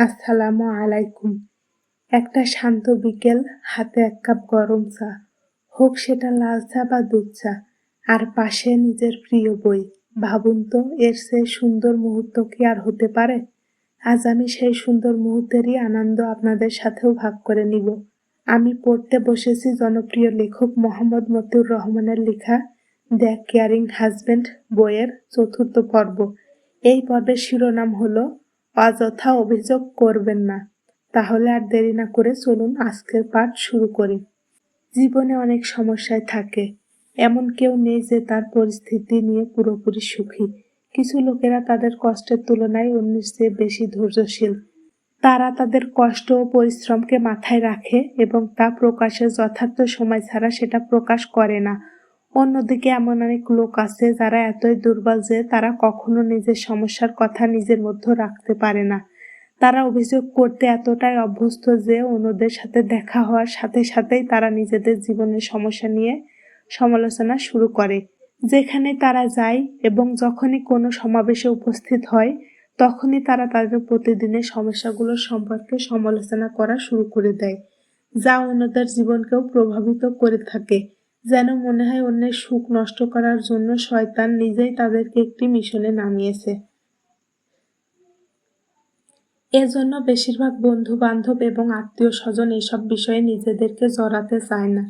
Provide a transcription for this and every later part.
আসসালামু আলাইকুম। একটা শান্ত বিকেল, হাতে এক কাপ গরম চা, হোক সেটা লাল চা বা দুধ চা, আর পাশে নিজের প্রিয় বই। ভাবুন তো, এর চেয়ে সুন্দর মুহূর্ত কি আর হতে পারে? আজ আমি সেই সুন্দর মুহূর্তেরই আনন্দ আপনাদের সাথেও ভাগ করে নিব। আমি পড়তে বসেছি জনপ্রিয় লেখক মোহাম্মদ মতিউর রহমানের লেখা দ্য কেয়ারিং হাজবেন্ড বইয়ের ৪র্থ পর্ব। এই পর্বের শিরোনাম হলো অযথা অভিযোগ করবেন না। তাহলে আর দেরি না করে চলুন আজকের পাঠ শুরু করি। জীবনে অনেক সমস্যায় থাকে, এমন কেউ নেই যে তার পরিস্থিতি নিয়ে পুরোপুরি সুখী। কিছু লোকেরা তাদের কষ্টের তুলনায় অন্যের চেয়ে বেশি ধৈর্যশীল। তারা তাদের কষ্ট ও পরিশ্রমকে মাথায় রাখে এবং তা প্রকাশের যথার্থ সময় ছাড়া সেটা প্রকাশ করে না। অন্যদিকে এমন অনেক লোক আছে যারা এতই দুর্বল যে তারা কখনো নিজের সমস্যার কথা নিজের মধ্যে রাখতে পারে না। তারা অভিযোগ করতে এতটাই অভ্যস্ত যে অন্যদের সাথে দেখা হওয়ার সাথে সাথেই তারা নিজেদের জীবনের সমস্যা নিয়ে সমালোচনা শুরু করে। যেখানে তারা যায় এবং যখনই কোনো সমাবেশে উপস্থিত হয়, তখনই তারা তাদের প্রতিদিনের সমস্যাগুলো সম্পর্কে সমালোচনা করা শুরু করে দেয়, যা অন্যদের জীবনকেও প্রভাবিত করে থাকে। যেন মনে হয় অন্যের সুখ নষ্ট করার জন্য শয়তান নিজেই তাদেরকে একটি মিশনে নামিয়েছে। এজন্য বেশিরভাগ বন্ধু বান্ধব এবং আত্মীয় স্বজন এসব বিষয়ে নিজেদেরকে জড়াতে চায় না।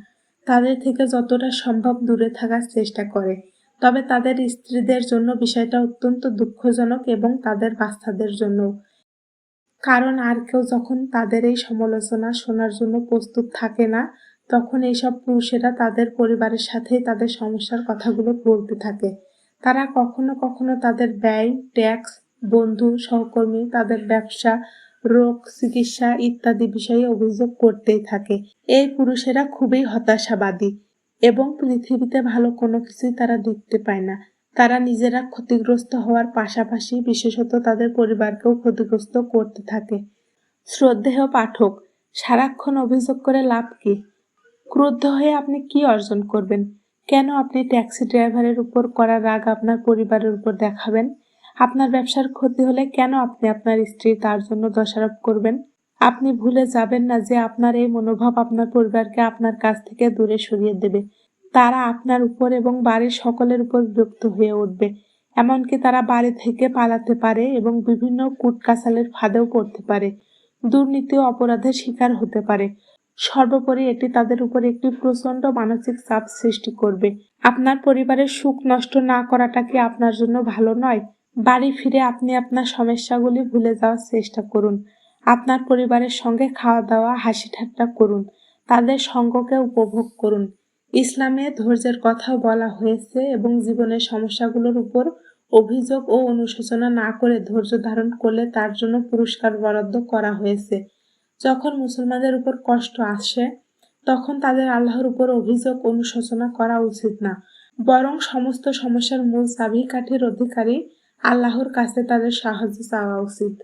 তাদের থেকে যতটা সম্ভব দূরে থাকার চেষ্টা করে। তবে তাদের স্ত্রীদের জন্য বিষয়টা অত্যন্ত দুঃখজনক এবং তাদের বাচ্চাদের জন্য। কারণ আর কেউ যখন তাদের এই সমালোচনা শোনার জন্য প্রস্তুত থাকে না, তখন এইসব পুরুষেরা তাদের পরিবারের সাথেই তাদের সমস্যার কথাগুলো বলতে থাকে। তারা কখনো কখনো তাদের ব্যয়, ট্যাক্স, বন্ধু, সহকর্মী, তাদের ব্যবসা, রোগ, চিকিৎসা ইত্যাদি বিষয়ে অভিযোগ করতেই থাকে। এই পুরুষেরা খুবই হতাশাবাদী এবং পৃথিবীতে ভালো কোনো কিছুই তারা দেখতে পায় না। তারা নিজেরা ক্ষতিগ্রস্ত হওয়ার পাশাপাশি বিশেষত তাদের পরিবারকেও ক্ষতিগ্রস্ত করতে থাকে। শ্রদ্ধেয় পাঠক, সারাক্ষণ অভিযোগ করে লাভ কি? ক্রুদ্ধ হয়ে আপনি কি অর্জন করবেন? কেন আপনি ট্যাক্সি ড্রাইভারের উপর করা রাগ আপনার পরিবারের উপর দেখাবেন? আপনার ব্যবসার ক্ষতি হলে কেন আপনি আপনার স্ত্রী তার জন্য দোষারোপ করবেন? আপনি ভুলে যাবেন না যে আপনার এই মনোভাব আপনার পরিবারকে আপনার কাছ থেকে দূরে সরিয়ে দেবে। তারা আপনার উপর এবং বাড়ির সকলের উপর বিরক্ত হয়ে উঠবে। এমনকি তারা বাড়ি থেকে পালাতে পারে এবং বিভিন্ন কুটকাচালের ফাঁদেও পড়তে পারে। দুর্নীতি ও অপরাধের শিকার হতে পারে। সর্বোপরি এটি তাদের উপর একটি প্রচণ্ড মানসিক চাপ সৃষ্টি করবে। আপনার পরিবারের সুখ নষ্ট না করাটা কি আপনার জন্য ভালো নয়? বাড়ি ফিরে আপনি আপনার সমস্যাগুলি ভুলে যাওয়ার চেষ্টা করুন। আপনার পরিবারের সঙ্গে খাওয়া দাওয়া, হাসি ঠাট্টা করুন। তাদের সঙ্গকে উপভোগ করুন। ইসলামে ধৈর্যের কথাও বলা হয়েছে এবং জীবনের সমস্যাগুলোর উপর অভিযোগ ও অনুশোচনা না করে ধৈর্য ধারণ করলে তার জন্য পুরস্কার বরাদ্দ করা হয়েছে। যখন মুসলমানদের উপর কষ্ট আসে, তখন তাদের আল্লাহর উপর অভিযোগ অনুশোচনা করা উচিত না, বরং সমস্ত সমস্যার মূল চাবিকাঠির অধিকারী আল্লাহর কাছে তাদের সাহায্য চাওয়া উচিত।